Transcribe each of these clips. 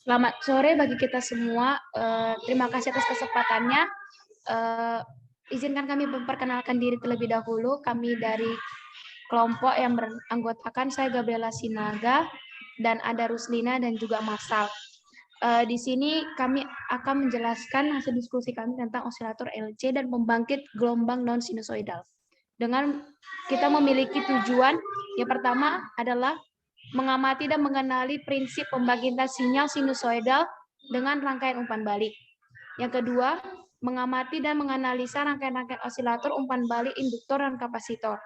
Selamat sore bagi kita semua. Terima kasih atas kesempatannya. Izinkan kami memperkenalkan diri terlebih dahulu. Kami dari kelompok yang beranggotakan saya Gabriela Sinaga dan ada Ruslina dan juga Masal. Di sini kami akan menjelaskan hasil diskusi kami tentang osilator LC dan pembangkit gelombang non sinusoidal. Dengan kita memiliki tujuan yang pertama adalah mengamati dan mengenali prinsip pembangkitan sinyal sinusoidal dengan rangkaian umpan balik. Yang kedua, mengamati dan menganalisa rangkaian-rangkaian osilator, umpan balik, induktor, dan kapasitor.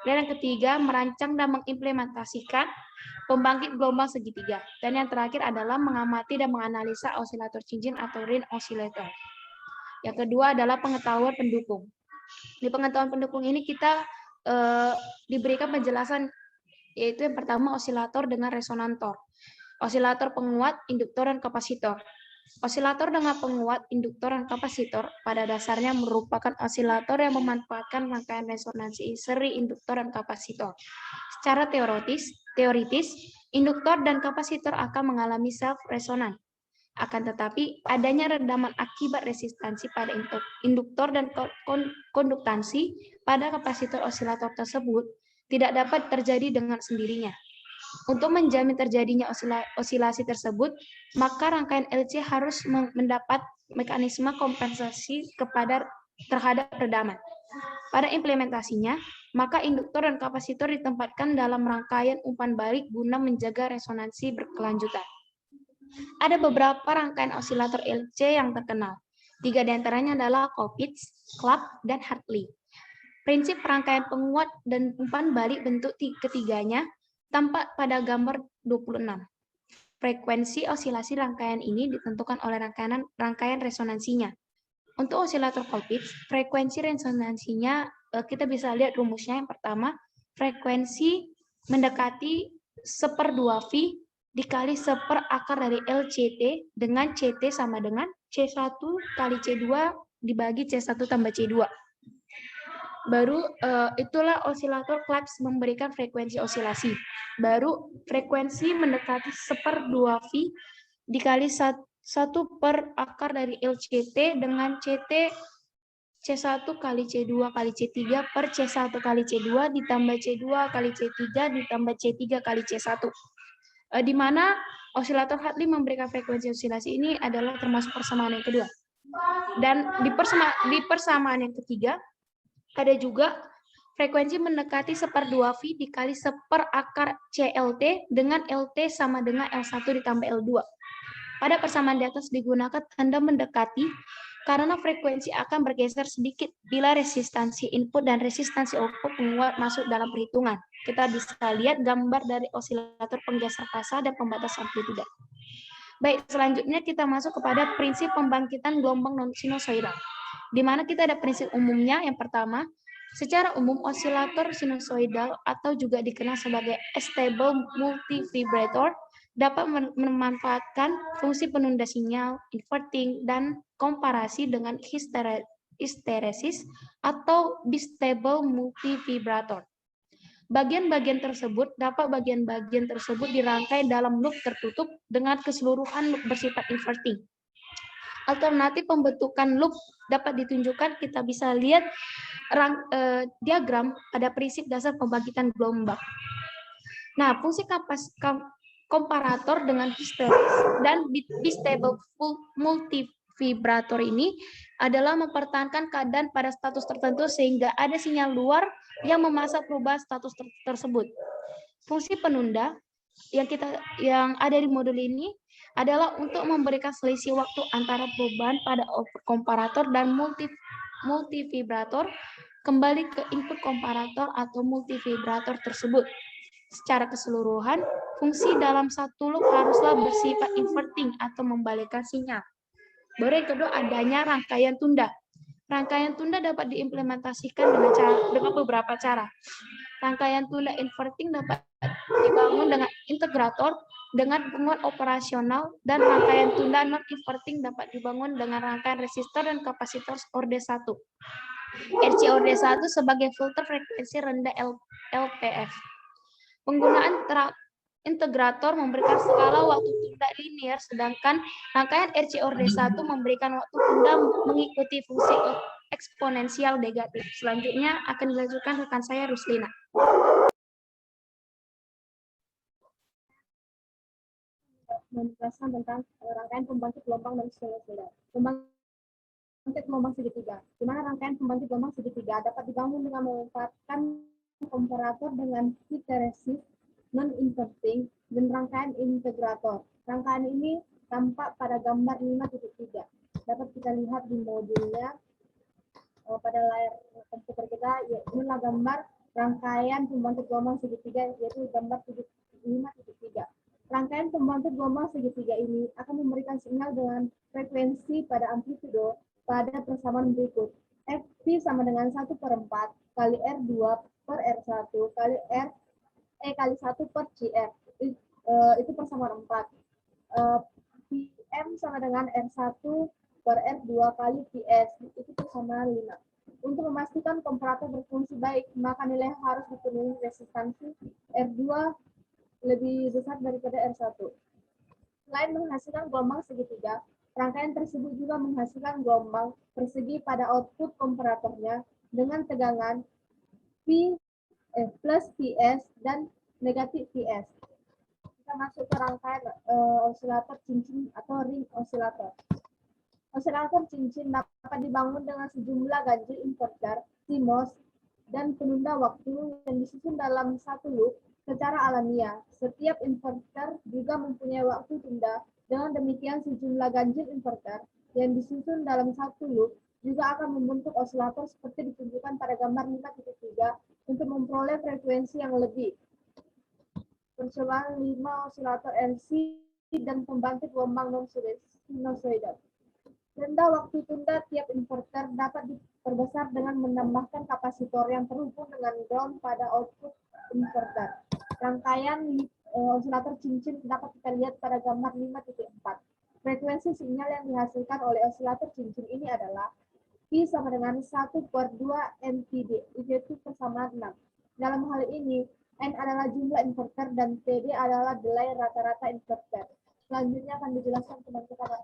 Dan yang ketiga, merancang dan mengimplementasikan pembangkit gelombang segitiga. Dan yang terakhir adalah mengamati dan menganalisa osilator cincin atau ring oscillator. Yang kedua adalah pengetahuan pendukung. Di pengetahuan pendukung ini kita diberikan penjelasan, yaitu yang pertama osilator dengan resonantor, osilator penguat, induktor, dan kapasitor. Osilator dengan penguat, induktor, dan kapasitor pada dasarnya merupakan osilator yang memanfaatkan rangkaian resonansi seri induktor dan kapasitor. Secara teoritis, induktor dan kapasitor akan mengalami self-resonan. Akan tetapi, adanya redaman akibat resistansi pada induktor dan konduktansi pada kapasitor osilator tersebut tidak dapat terjadi dengan sendirinya. Untuk menjamin terjadinya osilasi tersebut, maka rangkaian LC harus mendapat mekanisme kompensasi terhadap redaman. Pada implementasinya, maka induktor dan kapasitor ditempatkan dalam rangkaian umpan balik guna menjaga resonansi berkelanjutan. Ada beberapa rangkaian osilator LC yang terkenal. 3 diantaranya adalah Colpitts, Clapp, dan Hartley. Prinsip rangkaian penguat dan umpan balik bentuk ketiganya tampak pada gambar 26. Frekuensi osilasi rangkaian ini ditentukan oleh rangkaian resonansinya. Untuk osilator Colpitts, frekuensi resonansinya kita bisa lihat rumusnya. Yang pertama, frekuensi mendekati 1/2 V dikali 1/akar dari LCT dengan CT sama dengan C1 kali C2 dibagi C1 tambah C2. Baru itulah osilator Claps memberikan frekuensi osilasi. Baru frekuensi mendekati 1/2 V dikali 1/akar dari LCT dengan CT C1 kali C2 kali C3 per C1 kali C2 ditambah C2 kali C3 ditambah C3 kali C1. Di mana osilator Hartley memberikan frekuensi osilasi ini adalah termasuk persamaan yang kedua. Dan di persamaan yang ketiga, ada juga frekuensi mendekati 1/2 V dikali 1/akar CLT dengan LT sama dengan L1 ditambah L2. Pada persamaan di atas digunakan tanda mendekati karena frekuensi akan bergeser sedikit bila resistansi input dan resistansi output penguat masuk dalam perhitungan. Kita bisa lihat gambar dari osilator penggeser fasa dan pembatas amplituda. Baik, selanjutnya kita masuk kepada prinsip pembangkitan gelombang non-sinusoidal. Di mana kita ada prinsip umumnya. Yang pertama, secara umum osilator sinusoidal atau juga dikenal sebagai stable multivibrator dapat memanfaatkan fungsi penunda sinyal, inverting, dan komparasi dengan hysteresis atau bistable multivibrator. Bagian-bagian tersebut dirangkai dalam loop tertutup dengan keseluruhan loop bersifat inverting. Alternatif pembentukan loop dapat ditunjukkan, kita bisa lihat diagram pada prinsip dasar pembangkitan gelombang. Nah, fungsi komparator dengan hysteresis dan bistable multivibrator ini adalah mempertahankan keadaan pada status tertentu sehingga ada sinyal luar yang memasak perubahan status tersebut. Fungsi penunda yang ada di modul ini adalah untuk memberikan selisih waktu antara perubahan pada output komparator dan multivibrator kembali ke input komparator atau multivibrator tersebut. Secara keseluruhan, fungsi dalam satu loop haruslah bersifat inverting atau membalikkan sinyal. Baru yang kedua, adanya rangkaian tunda. Rangkaian tunda dapat diimplementasikan dengan beberapa cara. Rangkaian tunda inverting dapat dibangun dengan integrator dengan penguat operasional, dan rangkaian tunda non-inverting dapat dibangun dengan rangkaian resistor dan kapasitor orde 1. RC orde 1 sebagai filter frekuensi rendah LPF. Penggunaan integrator memberikan skala waktu tunda linear, sedangkan rangkaian RC-ORD 1 memberikan waktu tunda mengikuti fungsi eksponensial negatif. Selanjutnya akan dilanjutkan rekan saya, Ruslina. Menjelaskan tentang rangkaian pembangkit gelombang dan sinusoida. Pembangkit gelombang segitiga, di mana rangkaian pembangkit gelombang segitiga dapat dibangun dengan memanfaatkan komparator dengan histeresis non-inverting dan rangkaian integrator. Rangkaian ini tampak pada gambar 5.3. Dapat kita lihat di modulnya pada layar komputer kita, inilah gambar rangkaian pembangkit gelombang segitiga, yaitu gambar 5.3. Rangkaian pembangkit gelombang segitiga ini akan memberikan sinyal dengan frekuensi pada amplitudo pada persamaan berikut. Fp sama dengan 1/4 kali R2 per R1 kali kali 1 per CR. Itu persamaan 4. PM sama dengan R1 per R2 kali PS. Itu persamaan 5. Untuk memastikan komparator berfungsi baik, maka nilai harus dipenuhi resistansi R2 lebih besar daripada R1. Selain menghasilkan gelombang segitiga, rangkaian tersebut juga menghasilkan gelombang persegi pada output komparatornya dengan tegangan P plus PS dan negatif PS. Kita masuk ke rangkaian osilator cincin atau ring osilator. Osilator cincin dapat dibangun dengan sejumlah ganjil inverter, CMOS, dan penunda waktu yang disusun dalam satu loop secara alamiah. Setiap inverter juga mempunyai waktu tunda. Dengan demikian, sejumlah ganjil inverter yang disusun dalam satu loop juga akan membentuk osilator seperti ditunjukkan pada gambar 5.3 untuk memperoleh frekuensi yang lebih. Percobaan 5 osilator LC dan pembangkit gelombang non-sinusoidal. Tenda waktu tunda tiap inverter dapat diperbesar dengan menambahkan kapasitor yang terhubung dengan ground pada output inverter. Rangkaian osilator cincin dapat kita lihat pada gambar 5.4. Frekuensi sinyal yang dihasilkan oleh osilator cincin ini adalah P sama dengan 1/2 NTD, yaitu persamaan 6. Dalam hal ini, N adalah jumlah inverter dan TD adalah delay rata-rata inverter. Selanjutnya akan dijelaskan teman-teman.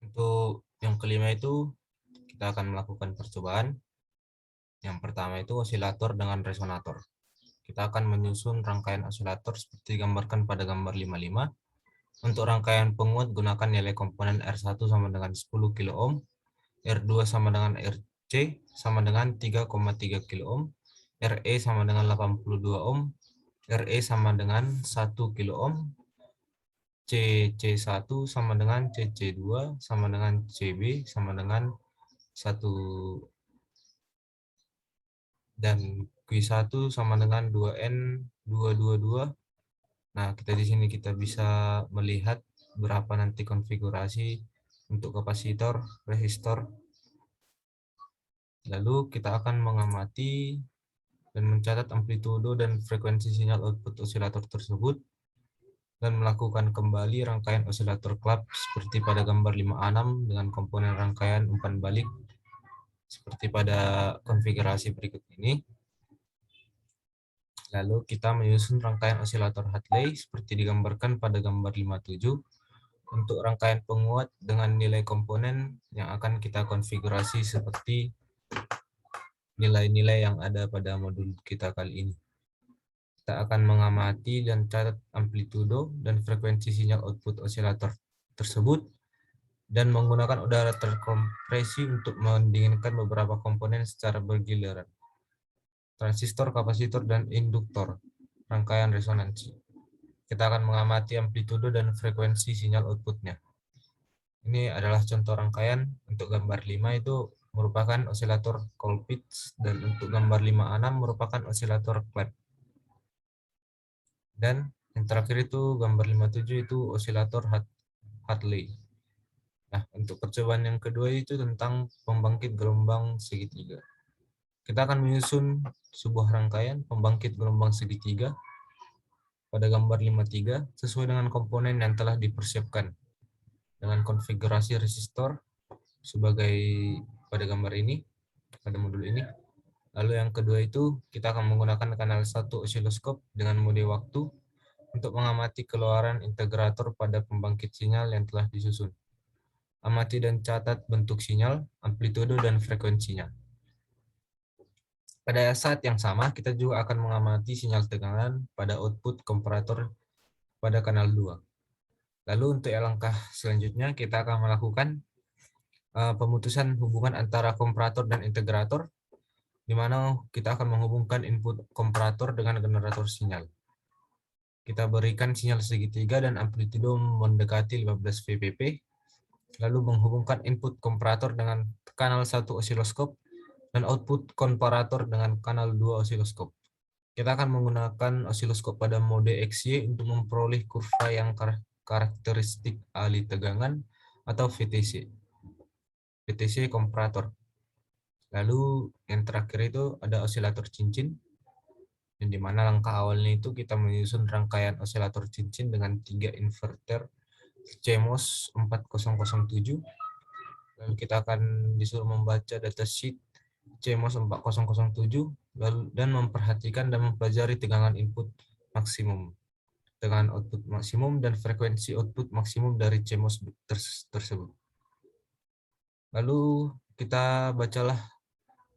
Untuk yang kelima itu kita akan melakukan percobaan. Yang pertama itu osilator dengan resonator. Kita akan menyusun rangkaian osilator seperti digambarkan pada gambar 55. Untuk rangkaian penguat gunakan nilai komponen R1 sama dengan 10 kilo ohm, R2 sama dengan RC sama dengan 3,3 kilo ohm, RE sama dengan 82 ohm, RE sama dengan 1 kilo ohm, CC1 sama dengan CC2 sama dengan CB sama dengan 1 dan Q1 sama dengan 2N222. Nah, di sini kita bisa melihat berapa nanti konfigurasi untuk kapasitor, resistor. Lalu kita akan mengamati dan mencatat amplitudo dan frekuensi sinyal output osilator tersebut dan melakukan kembali rangkaian osilator klub seperti pada gambar 56 dengan komponen rangkaian umpan balik seperti pada konfigurasi berikut ini. Lalu kita menyusun rangkaian osilator Hartley seperti digambarkan pada gambar 57 untuk rangkaian penguat dengan nilai komponen yang akan kita konfigurasi seperti nilai-nilai yang ada pada modul kita kali ini. Kita akan mengamati dan catat amplitudo dan frekuensi sinyal output osilator tersebut dan menggunakan udara terkompresi untuk mendinginkan beberapa komponen secara bergiliran. Transistor, kapasitor, dan induktor, rangkaian resonansi. Kita akan mengamati amplitudo dan frekuensi sinyal outputnya. Ini adalah contoh rangkaian. Untuk gambar 5 itu merupakan osilator Colpitts dan untuk gambar 56 merupakan osilator Clap. Dan yang terakhir itu gambar 57 itu osilator Hartley. Nah, untuk percobaan yang kedua itu tentang pembangkit gelombang segitiga. Kita akan menyusun sebuah rangkaian pembangkit gelombang segitiga pada gambar 53 sesuai dengan komponen yang telah dipersiapkan dengan konfigurasi resistor sebagai pada gambar ini, pada modul ini. Lalu yang kedua itu kita akan menggunakan kanal 1 osiloskop dengan mode waktu untuk mengamati keluaran integrator pada pembangkit sinyal yang telah disusun. Amati dan catat bentuk sinyal, amplitudo, dan frekuensinya. Pada saat yang sama, kita juga akan mengamati sinyal tegangan pada output komparator pada kanal 2. Lalu untuk yang langkah selanjutnya, kita akan melakukan pemutusan hubungan antara komparator dan integrator, di mana kita akan menghubungkan input komparator dengan generator sinyal. Kita berikan sinyal segitiga dan amplitudo mendekati 15 VPP, lalu menghubungkan input komparator dengan kanal 1 osiloskop dan output komparator dengan kanal 2 osiloskop. Kita akan menggunakan osiloskop pada mode XY untuk memperoleh kurva yang karakteristik alih tegangan atau VTC. VTC komparator. Lalu yang terakhir itu ada osilator cincin, yang dimana langkah awalnya itu kita menyusun rangkaian osilator cincin dengan 3 inverter CMOS 4007. Lalu kita akan disuruh membaca datasheet CMOS 4007 dan memperhatikan dan mempelajari tegangan input maksimum, tegangan output maksimum, dan frekuensi output maksimum dari CMOS tersebut. Lalu kita bacalah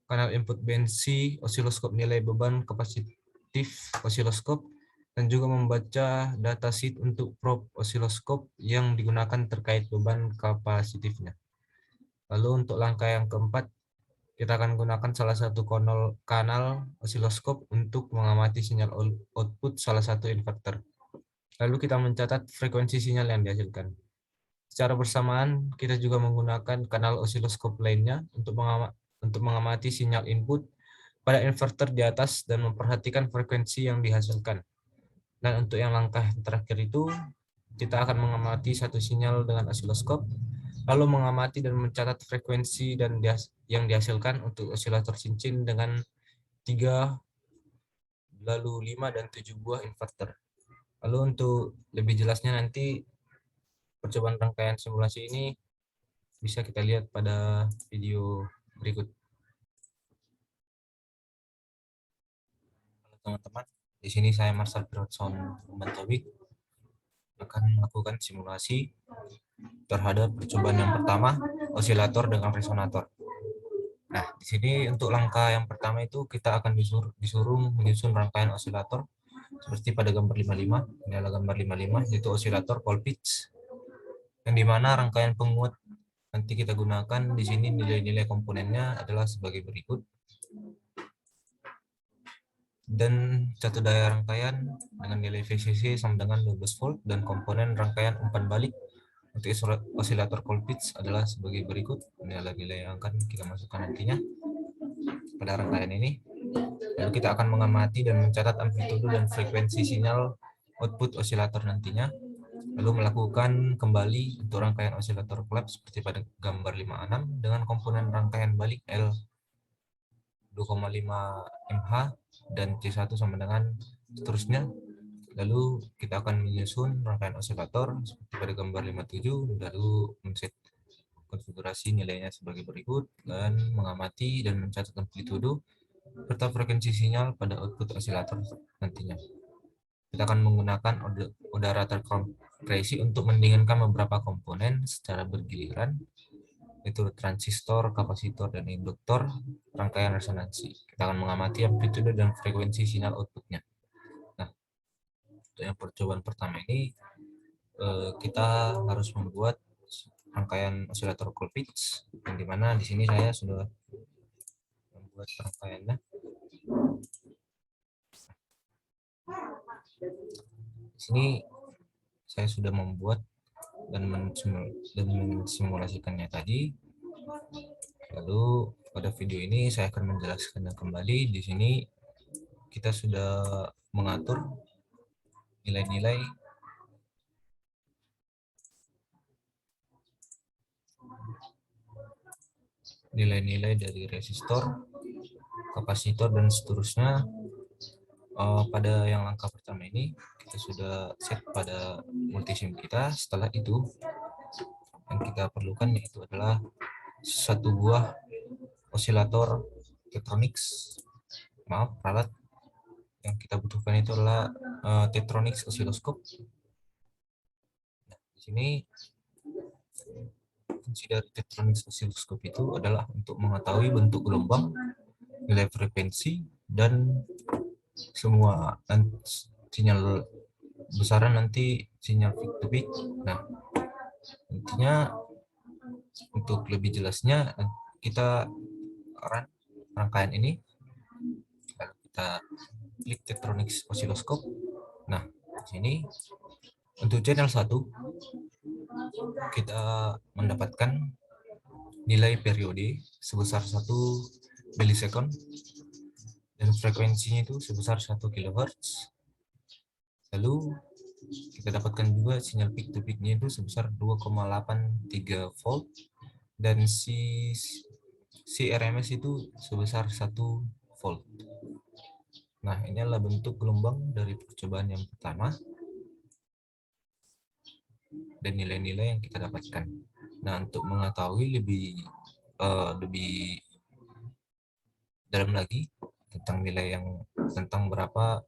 kanal input BNC, osiloskop nilai beban kapasitif osiloskop, dan juga membaca datasheet untuk probe osiloskop yang digunakan terkait beban kapasitifnya. Lalu untuk langkah yang keempat, kita akan gunakan salah satu kanal osiloskop untuk mengamati sinyal output salah satu inverter. Lalu kita mencatat frekuensi sinyal yang dihasilkan. Secara bersamaan, kita juga menggunakan kanal osiloskop lainnya untuk mengamati sinyal input pada inverter di atas dan memperhatikan frekuensi yang dihasilkan. Dan untuk yang langkah terakhir itu, kita akan mengamati satu sinyal dengan osiloskop, lalu mengamati dan mencatat frekuensi yang dihasilkan untuk osilator cincin dengan 3, lalu 5, dan 7 buah inverter. Lalu untuk lebih jelasnya nanti percobaan rangkaian simulasi ini bisa kita lihat pada video berikut. Halo teman-teman, di sini saya Marcel Piratson Mantowi akan melakukan simulasi terhadap percobaan yang pertama, osilator dengan resonator. Nah, di sini untuk langkah yang pertama itu kita akan disuruh menyusun rangkaian osilator seperti pada gambar 55. Ini adalah gambar 55, yaitu osilator Colpitts, yang dimana rangkaian penguat nanti kita gunakan di sini nilai-nilai komponennya adalah sebagai berikut. Dan satu daya rangkaian dengan nilai VCC sama dengan 12 volt, dan komponen rangkaian umpan balik untuk osilator Colpitts adalah sebagai berikut. Ini adalah nilai yang akan kita masukkan nantinya pada rangkaian ini. Lalu kita akan mengamati dan mencatat amplitudo dan frekuensi sinyal output osilator nantinya. Lalu melakukan kembali untuk rangkaian osilator collapse seperti pada gambar 56 dengan komponen rangkaian balik L 2,5 mH dan C1 sama dengan seterusnya. Lalu kita akan menyusun rangkaian osilator seperti pada gambar 57, lalu men-set konfigurasi nilainya sebagai berikut dan mengamati dan mencatat amplitudo serta frekuensi sinyal pada output osilator nantinya. Kita akan menggunakan odarator kompresi untuk mendinginkan beberapa komponen secara bergiliran, yaitu transistor, kapasitor, dan induktor rangkaian resonansi. Kita akan mengamati amplitudo dan frekuensi sinyal outputnya. Nah, untuk yang percobaan pertama ini, kita harus membuat rangkaian osilator Colpitts, yang dimana di sini saya sudah membuat rangkaiannya. Di sini saya sudah membuat dan mensimulasikannya tadi. Lalu pada video ini saya akan menjelaskannya kembali. Di sini kita sudah mengatur nilai-nilai dari resistor, kapasitor, dan seterusnya. Pada yang langkah pertama ini kita sudah set pada multisim kita. Setelah itu yang kita perlukan yaitu adalah satu buah osilator Tektronix alat yang kita butuhkan itu adalah Tektronix Oscilloscope. Nah, di sini fungsi dari Tektronix Oscilloscope itu adalah untuk mengetahui bentuk gelombang, nilai frekuensi, dan semua sinyal besaran nanti sinyal peak to peak. Nah, intinya untuk lebih jelasnya kita rangkaian ini lalu kita klik Tektronix Oscilloscope. Nah, di sini untuk channel 1 kita mendapatkan nilai periode sebesar 1 milisekund dan frekuensinya itu sebesar 1 kHz. Lalu kita dapatkan juga sinyal peak to peak-nya itu sebesar 2,83 volt dan si RMS itu sebesar 1 volt. Nah, ini adalah bentuk gelombang dari percobaan yang pertama dan nilai-nilai yang kita dapatkan. Nah, untuk mengetahui lebih dalam lagi tentang berapa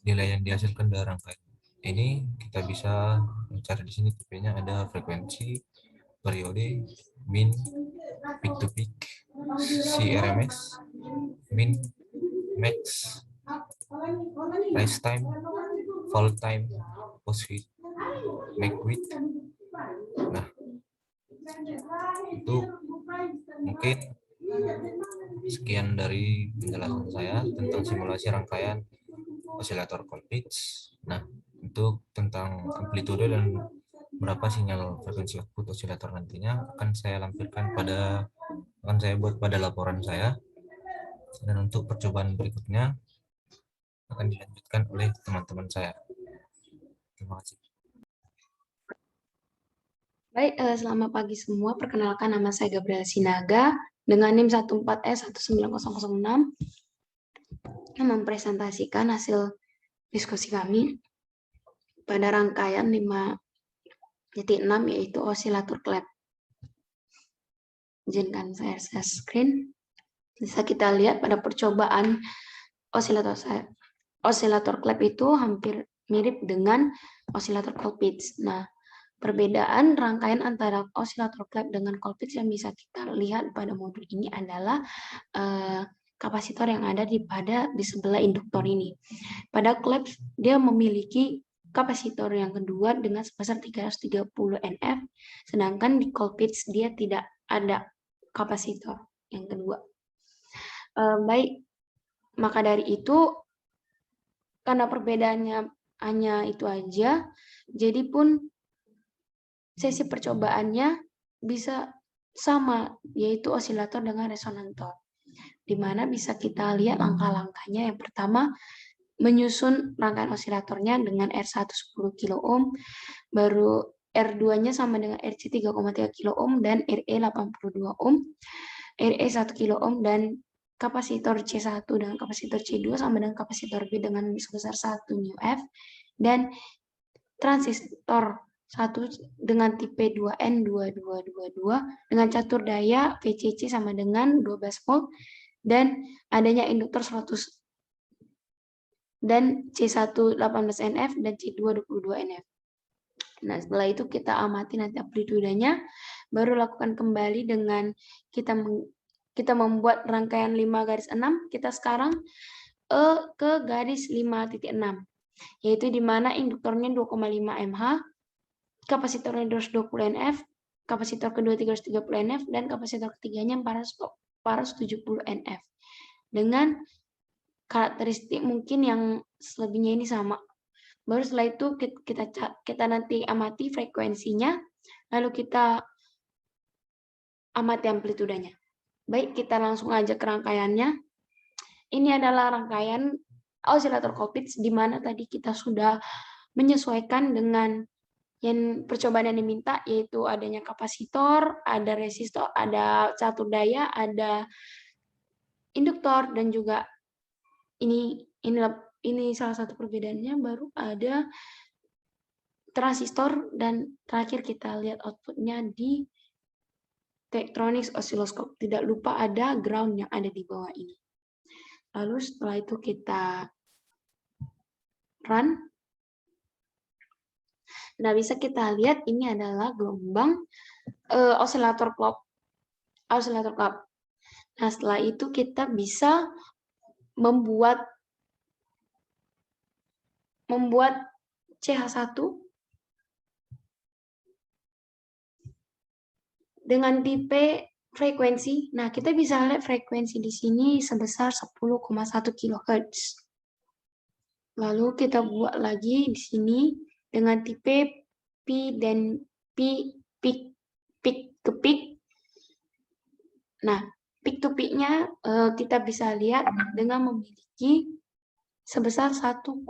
nilai yang dihasilkan dari rangkaian ini, kita bisa mencari di sini tipenya ada frekuensi, periode, min, peak to peak, CRMS, min, max, rise time, fall time, post width, make width. Nah, itu mungkin sekian dari penjelasan saya tentang simulasi rangkaian osilator Colpitts. Nah, untuk tentang amplitude dan berapa sinyal frekuensi output osilator nantinya akan saya buat pada laporan saya, dan untuk percobaan berikutnya akan dilanjutkan oleh teman-teman saya. Terima kasih. Baik, selamat pagi semua. Perkenalkan, nama saya Gabriel Sinaga dengan NIM 14S19006 yang mempresentasikan hasil diskusi kami pada rangkaian 5.6 yaitu osilator clap. Izinkan saya share screen. Bisa kita lihat pada percobaan osilator clap itu hampir mirip dengan osilator Colpitts. Nah, perbedaan rangkaian antara osilator clap dengan Colpitts yang bisa kita lihat pada modul ini adalah kapasitor yang ada di sebelah induktor ini. Pada clap dia memiliki kapasitor yang kedua dengan sebesar 330 NF, sedangkan di Colpitts dia tidak ada kapasitor yang kedua. Baik, maka dari itu karena perbedaannya hanya itu aja, jadi pun sesi percobaannya bisa sama, yaitu osilator dengan resonantor, di mana bisa kita lihat langkah-langkahnya. Yang pertama, menyusun rangkaian osilatornya dengan R1 10 kilo ohm, baru R2-nya sama dengan RC 3,3 kilo ohm dan RE 82 ohm, RE 1 kilo ohm, dan kapasitor C1 dengan kapasitor C2 sama dengan kapasitor B dengan sebesar 1 μF, dan transistor 1 dengan tipe 2N2222 dengan catur daya VCC sama dengan 12 volt, dan adanya induktor 100 dan C1 18 NF dan C2 22 NF. Nah, setelah itu kita amati nanti amplitudenya, baru lakukan kembali dengan kita membuat rangkaian 5/6, kita sekarang ke garis 5.6, yaitu di mana induktornya 2,5 mH, kapasitornya 220 NF, kapasitor kedua 330 NF, dan kapasitor ketiganya 470 NF. Dengan karakteristik mungkin yang selebihnya ini sama. Baru setelah itu kita nanti amati frekuensinya, lalu kita amati amplitudenya. Baik, kita langsung aja ke rangkaiannya. Ini adalah rangkaian osilator Colpitts, di mana tadi kita sudah menyesuaikan dengan yang percobaan yang diminta, yaitu adanya kapasitor, ada resistor, ada catur daya, ada induktor, dan juga ini salah satu perbedaannya, baru ada transistor, dan terakhir kita lihat outputnya di Tektronix Oscilloscope. Tidak lupa ada ground yang ada di bawah ini. Lalu setelah itu kita run. Nah, bisa kita lihat ini adalah gelombang osilator clock. Nah, setelah itu kita bisa membuat CH1 dengan tipe frekuensi. Nah, kita bisa lihat frekuensi di sini sebesar 10,1 kHz. Lalu kita buat lagi di sini dengan tipe P dan peak ke peak. Nah, peak to peak-nya kita bisa lihat dengan memiliki sebesar 1,98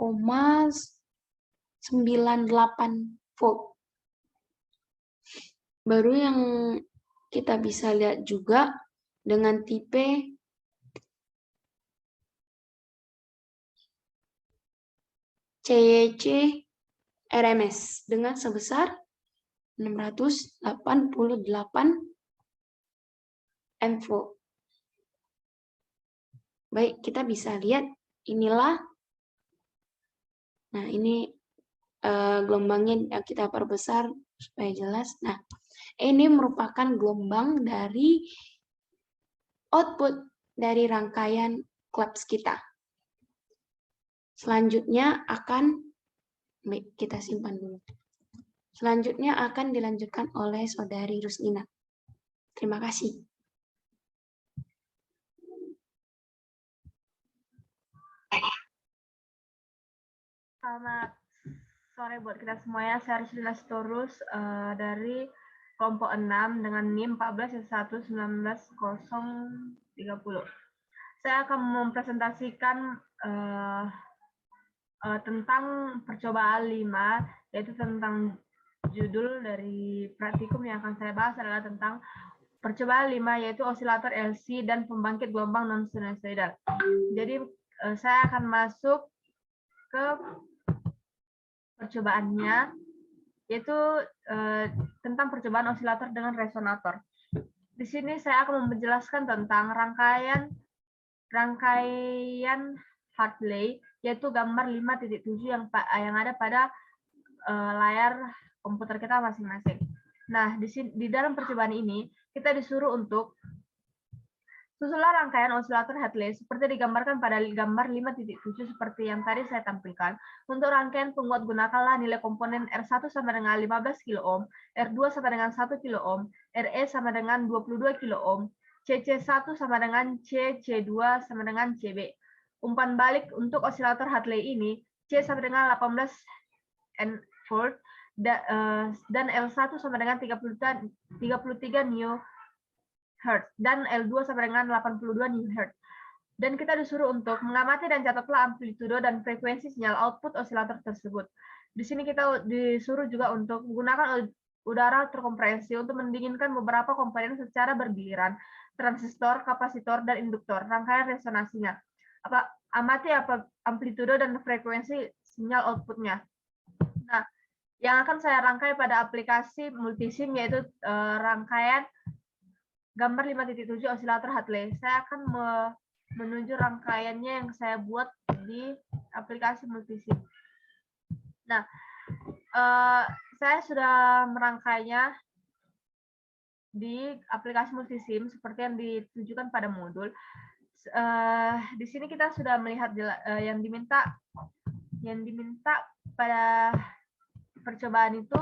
volt. Baru yang kita bisa lihat juga dengan tipe CYC RMS dengan sebesar 688 mV. Baik, kita bisa lihat inilah. Nah, ini gelombangnya kita perbesar supaya jelas. Nah, ini merupakan gelombang dari output dari rangkaian clamps kita. Selanjutnya kita simpan dulu. Selanjutnya akan dilanjutkan oleh Saudari Rusnina. Terima kasih. Selamat sore buat kita semuanya. Saya Rusnina Sitorus dari kelompok 6 dengan NIM 14S1190030. Saya akan mempresentasikan tentang percobaan 5, yaitu tentang judul dari praktikum yang akan saya bahas adalah tentang percobaan 5, yaitu osilator LC dan pembangkit gelombang non-sinusoidal. Jadi saya akan masuk ke percobaannya, yaitu tentang percobaan osilator dengan resonator. Di sini saya akan menjelaskan tentang rangkaian Hartley, yaitu gambar 5.7 yang ada pada layar komputer kita masing-masing. Nah, di dalam percobaan ini kita disuruh untuk susulah rangkaian osilator Hartley seperti digambarkan pada gambar 5.7 seperti yang tadi saya tampilkan. Untuk rangkaian penguat gunakanlah nilai komponen R1 sama dengan 15 kilo ohm, R2 sama dengan 1 kilo ohm, RE sama dengan 22 kilo ohm, CC1 sama dengan C, C2 sama dengan CB. Umpan balik untuk osilator Hartley ini, C sama dengan 18 volt dan L1 sama dengan 33 new Hertz dan L2 sama dengan 82 new Hertz. Dan kita disuruh untuk mengamati dan catatlah amplitudo dan frekuensi sinyal output osilator tersebut. Di sini kita disuruh juga untuk menggunakan udara terkompresi untuk mendinginkan beberapa komponen secara bergiliran, transistor, kapasitor, dan induktor, rangkaian resonansinya. Amati amplitudo dan frekuensi sinyal outputnya. Nah, yang akan saya rangkai pada aplikasi multisim yaitu rangkaian gambar 5.7 osilator Hartley. Saya akan menuju rangkaiannya yang saya buat di aplikasi multisim. Nah, saya sudah merangkainya di aplikasi multisim seperti yang ditujukan pada modul. Di sini kita sudah melihat yang diminta pada percobaan itu,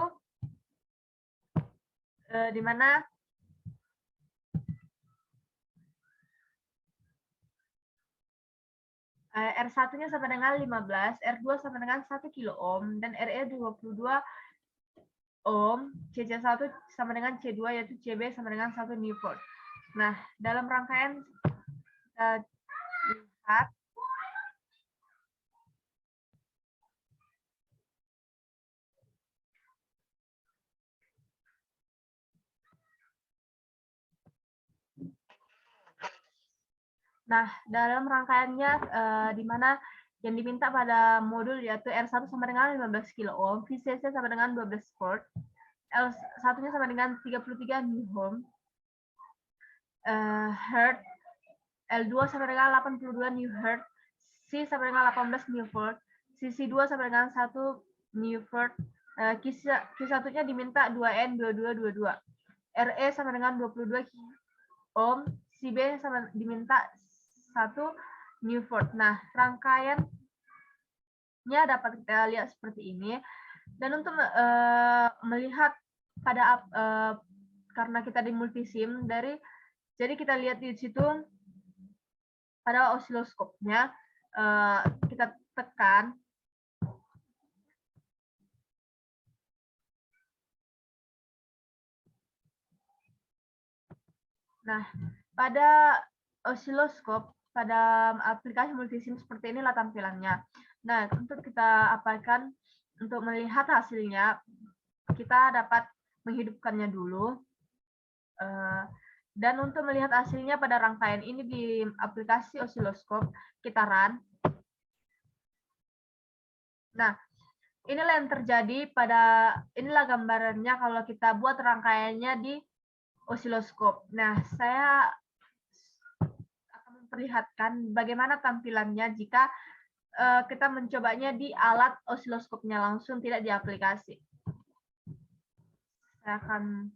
di mana R1-nya sama dengan 15, R2 sama dengan 1 kilo ohm, dan RE 22 ohm, CC1 sama dengan C2, yaitu CB sama dengan 1 newport. Nah, dalam rangkaian kita lihat dalam rangkaiannya di mana yang diminta pada modul yaitu R1 sama dengan 15 kilo ohm, VCC sama dengan 12 volt, L1-nya sama dengan 33 new ohm, Hertz, L2 sama dengan 82 new hertz, C sama dengan 18 new volt, CC2 sama dengan 1 new volt, Q1-nya diminta 2N 2222. RE sama dengan 22 ohm, CB sama diminta 1 new volt. Nah, rangkaiannya dapat kita lihat seperti ini. Dan untuk melihat pada karena kita di multisim jadi kita lihat di situ pada osiloskopnya kita tekan. Nah, pada osiloskop, pada aplikasi multisim seperti inilah tampilannya. Nah, untuk kita apakan, untuk melihat hasilnya, kita dapat menghidupkannya dulu. Dan untuk melihat hasilnya pada rangkaian ini di aplikasi osiloskop, kita run. Nah, inilah yang terjadi inilah gambarannya kalau kita buat rangkaiannya di osiloskop. Nah, saya akan memperlihatkan bagaimana tampilannya jika kita mencobanya di alat osiloskopnya langsung, tidak di aplikasi. Saya akan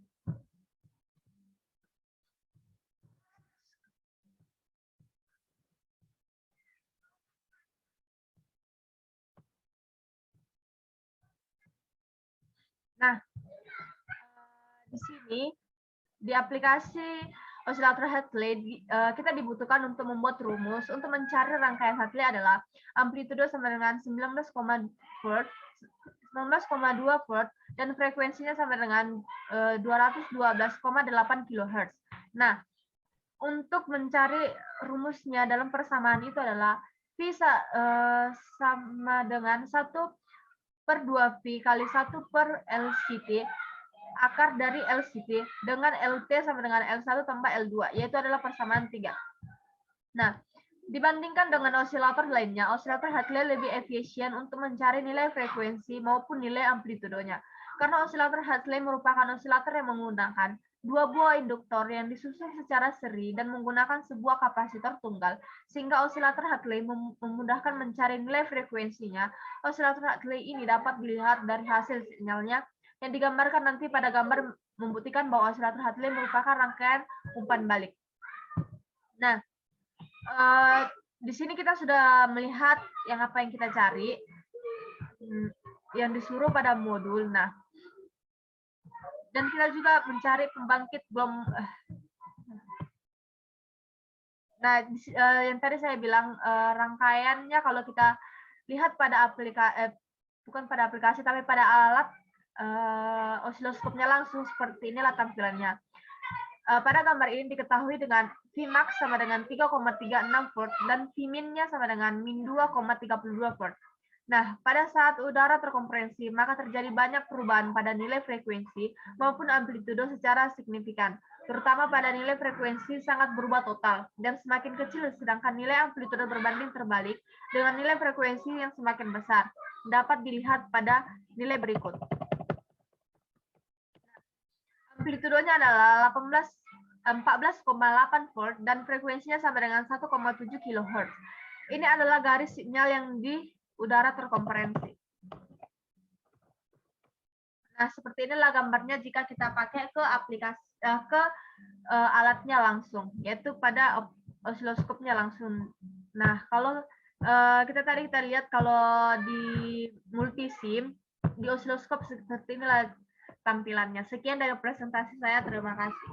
di sini di aplikasi osilator Hartley kita dibutuhkan untuk membuat rumus untuk mencari rangkaian Hartley adalah amplitudo sama dengan 19,2 volt dan frekuensinya sama dengan 212,8 kHz. Nah, untuk mencari rumusnya dalam persamaan itu adalah V sama dengan 1/2V kali 1/LCT akar dari LCT dengan LT sama dengan L1 tambah L2, yaitu adalah persamaan 3. Nah, dibandingkan dengan osilator lainnya, osilator Hartley lebih efisien untuk mencari nilai frekuensi maupun nilai amplitudonya. Karena osilator Hartley merupakan osilator yang menggunakan 2 buah induktor yang disusun secara seri dan menggunakan sebuah kapasitor tunggal, sehingga osilator Hartley memudahkan mencari nilai frekuensinya. Osilator Hartley ini dapat dilihat dari hasil sinyalnya yang digambarkan nanti pada gambar, membuktikan bahwa osilator Hartley merupakan rangkaian umpan balik. Nah, di sini kita sudah melihat apa yang kita cari, yang disuruh pada modul. Nah, dan kita juga mencari pembangkit yang tadi saya bilang rangkaiannya kalau kita lihat pada bukan pada aplikasi tapi pada alat osiloskopnya langsung, seperti inilah tampilannya. Pada gambar ini diketahui dengan Vmax sama dengan 3,36 volt dan Vmin-nya sama dengan min 2,32 volt. Nah, pada saat udara terkompresi, maka terjadi banyak perubahan pada nilai frekuensi maupun amplitudo secara signifikan. Terutama pada nilai frekuensi sangat berubah total dan semakin kecil, sedangkan nilai amplitudo berbanding terbalik dengan nilai frekuensi yang semakin besar. Dapat dilihat pada nilai berikut. Amplitudonya adalah 14,8 volt dan frekuensinya sama dengan 1,7 kHz. Ini adalah garis sinyal yang di udara terkompresi. Nah, seperti inilah gambarnya jika kita pakai ke aplikasi alatnya langsung, yaitu pada osiloskopnya langsung. Nah, kalau kita lihat kalau di multisim di osiloskop seperti inilah tampilannya. Sekian dari presentasi saya, terima kasih.